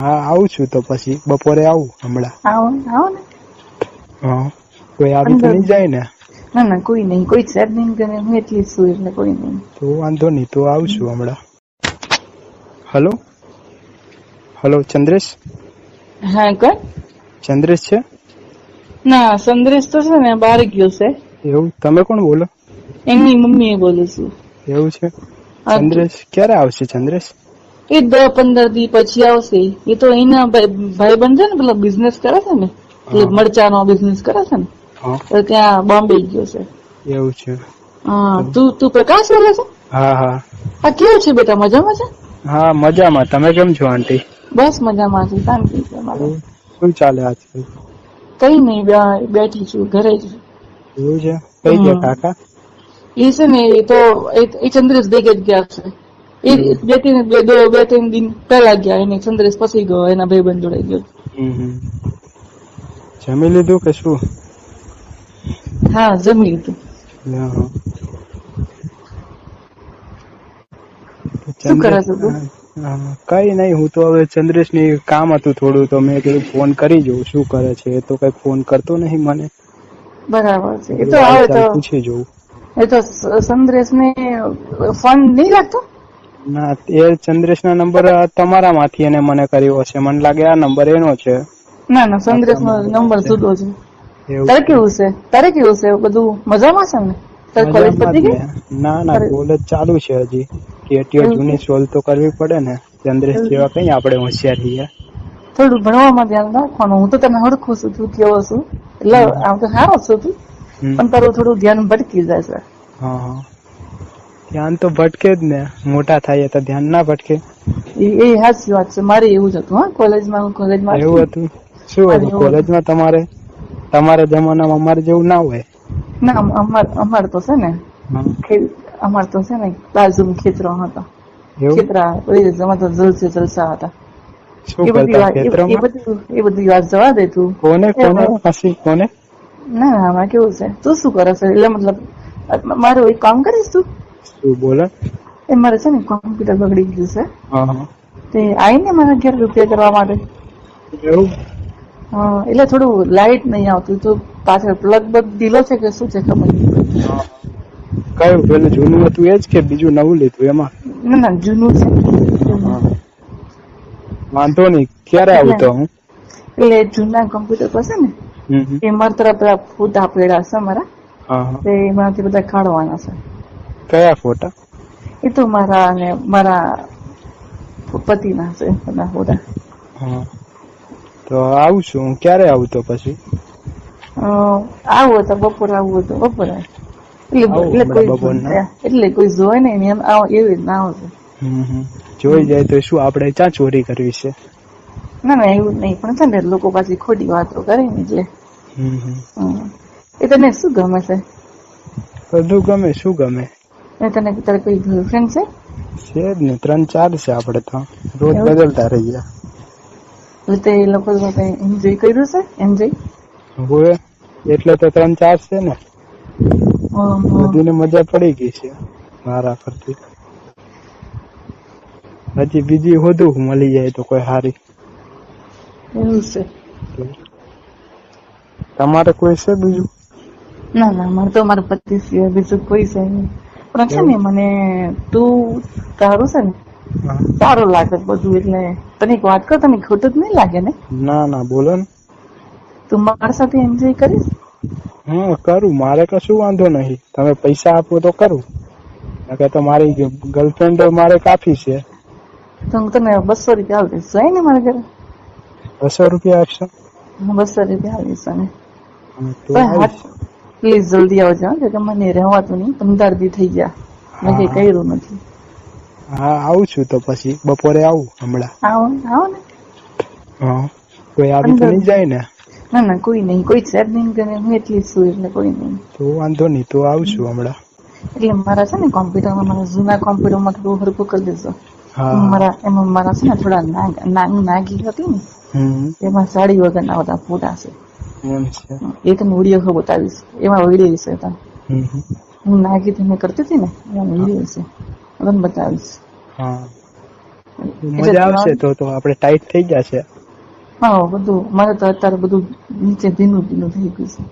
હા આવું છું તો પછી બપોરે આવું હમણાં. આવો આવો ને. હા કોઈ આવી તો નહીં જાય ને? ના ના કોઈ નહીં, કોઈ છે જ નહીં કરે, હું એટલી જ છું એટલે કોઈ નહીં. તો વાંધો નહીં, તો આવું છું હમણાં. Hello hello Chandresh? હા કોણ? ચંદ્રેશ છે? ના ચંદ્રેશ તો છે ને બહાર ગયો છે. એવું? તમે કોણ બોલો? એમની મમ્મી બોલું છું. એવું છે? ચંદ્રેશ ક્યારે આવશે ચંદ્રેશ? એ 10-15 દી પછી આવશે. એ તો એના ભાઈબંધ છે ને, પેલા બિઝનેસ કરે છે ને, એટલે મરચાનો બિઝનેસ કરે છે ને, તો ત્યાં બોમ્બે ગયો છે. એવું છે? હા. તું પ્રકાશ બોલે છે? હા હા. આ કેવું છે બેટા, મજામાં છે? હા મજામાં. તમે કેમ છો આંટી? બસ મજામાં છે, શાંતિ છે મારે. શું ચાલે આજકાલ? કઈ નહીં, બેઠી છું ઘરે જ. એવું છે? કઈ ગયા કાકા? એ છે ને એ ચંદ્રેશ ભેગે જ ગયા છે. એ બે ત્રણ દિન પહેલા ગયા. એને ચંદ્રેશ પછી ગયો, એના ભાઈબંધ જોડે ગયો. જમી લીધું કે શું? હા જમી લીધું. શું કરે છે તું? કઈ નહીં, હું તો હવે ચંદ્રેશ ની કામ હતું થોડું, તો મેં કીધું ફોન કરી જોઉં શું કરે છે. એ તો કઈ ફોન કરતો નહીં મને. બરાબર છે. એ તો આવે તો પૂછી જોઉં. એ તો ચંદ્રેશ ને ફોન નહીં લાગતો? ના, એ ચંદ્રેશ ના નંબર તમારા માંથી એને મને કર્યો હશે. મને લાગે આ નંબર એનો છે. ના ના, ચંદ્રેશ નો નંબર જુદો છે. તારે કેવું છે? બધું મજામાં છે ને? તારે કોલેજ પતી ગઈ? ના ના, કોલેજ ચાલુ છે હજી. કેટીઓ જૂની સોલ્વ તો કરવી પડે ને. ચંદ્રેશ જેવા કઈ આપણે હોશિયાર છીએ. થોડું ભણવામાં ધ્યાન રાખવાનું. હું તો તને હડખું છું, તું કેવો છું એટલે આમ તો સારો છું તું, પણ તારું થોડું ધ્યાન ભટકી જાય છે. હા, ધ્યાન તો ભટકે જ ને. મોટા થાય તો ધ્યાન ના ભટકે. એ સાચી વાત છે. મારે એવું જ હતું. હા, કોલેજમાં એવું હતું? શું હતું કોલેજમાં તમારે? તમારા જમાનામાં અમારે જેવું ના હોય. ના, અમાર તો છે ને બાજુ ખેતરો હતા. ખેતરા જલસા હતા. એ બધી વાત જવા દે તું. કોને ના આમાં કેવું છે, તું શું કરે છે? એટલે મતલબ મારું એક કામ કરીશ તું? શું બોલે? એ મારે છે ને કોમ્પ્યુટર બગડી ગયું છે. તે આવીને મારા ઘેર રિપેર કરવા માટે. એવું? હા, એટલે થોડું લાઈટ નહીં આવતું. તો પાછળ પ્લગ બગ ઢીલો છે કે શું છે ખબર નહીં. કયું પેલું જૂનું હતું એ જ કે બીજું નવું લીધું એમાં? ના જૂનું છે. વાંધો નહીં, ક્યારે આવું તો હું? એટલે જૂના કોમ્પ્યુટર પર છે ને, એ મારા તરફ ફોટા પડ્યા છે મારા. એમાંથી બધા કાઢવાના છે. કયા ફોટા? એ તો મારા પતિના છે બધા ફોટા. તો આવું છું હું. ક્યારે આવું તો પછી? આવું તો બપોરે આવું તો બપોરે. એટલે કોઈ જોવે ને એમ એવી રીતના આવશે. જોઈ જાય તો શું આપણે ક્યાં ચોરી કરવી છે? ના એવું નહીં, પણ છે ને લોકો પાછી ખોટી વાતો કરે ને એટલે. એ તને શું ગમે છે? બધું ગમે. શું ગમે? તને તારે કોઈ ગર્લફ્રેન્ડ છે? છે જ ને, 3-4 છે. આપણે તો રોજ બદલતા રહીએ. તે એ લોકો એન્જોય કર્યું છે? એન્જોય હોય એટલે તો 3-4 છે ને. બધીને મજા પડી ગઈ છે મારા પરથી. હજી બીજી વધુ મળી જાય તો કોઈ સારી. એવું છે? તમારે કોઈ છે બીજું? ના મારે તો મારા પતિ સિવાય બીજું કોઈ છે નહીં. પણ છે ને મને તું તારું છે ને સારું લાગે બધું. એટલે તને એક વાત કર, તને ખોટું જ નહીં લાગે ને? ના બોલો ને. તું મારા સાથે એન્જોય કરીશ? કરું. મારે કશું વાંધો નહીં. તમે પૈસા આપો તો કરું. તો મારી ગર્લફ્રેન્ડ મારે કાફી છે. તો હું તને 200 રૂપિયા આપી દઈશ. જાય ને મારા ઘરે? 200 રૂપિયા આપશો? 200 રૂપિયા આપીશ તને. પ્લીઝ જલ્દી આવજો, કે મને રહેવાતું નહીં. 15 દી થઈ ગયા, મેં કઈ કર્યું નથી. હા આવું છું તો પછી બપોરે આવું હમણાં. આવો ને. કોઈ આવી તો નહીં જાય ને? ના કોઈ નહીં, કોઈ છે જ નહીં કરે. હું એટલી જ છું એટલે કોઈ નહીં. તો વાંધો નહીં, તો આવું છું હમણાં. એટલે મારા છે ને કોમ્પ્યુટરમાં, મારા જૂના કોમ્પ્યુટરમાં થોડું હરકું કરી દેજો. એમાં મારા છે ને થોડા નાગી હતી ને, એમાં સાડી વગરના બધા ફોટા છે. એ તને વિડીયો ખબર બતાવીશ. એમાં વિડીયો છે તને. હું નાગી તમે કરતી હતી ને, એમાં વિડીયો છે, તને બતાવીશ. મજા આવશે તો આપણે ટાઈટ થઈ જશે. હા બધું મારે તો અત્યારે બધું નીચે ધીનું ધીનું થઈ ગયું છે.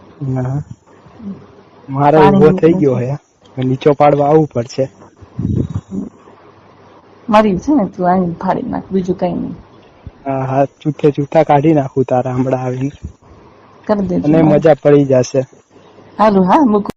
મારો ઉભો થઈ ગયો હે, નીચો પાડવા આવવું પડશે. મારી છે ને તું આવીને ફાડી નાખ, બીજું કઈ નહીં. હા જૂઠા કાઢી નાખું તારા હમણાં આવીને કરી દેજો અને મજા પડી જશે. હાલું હા મૂકું.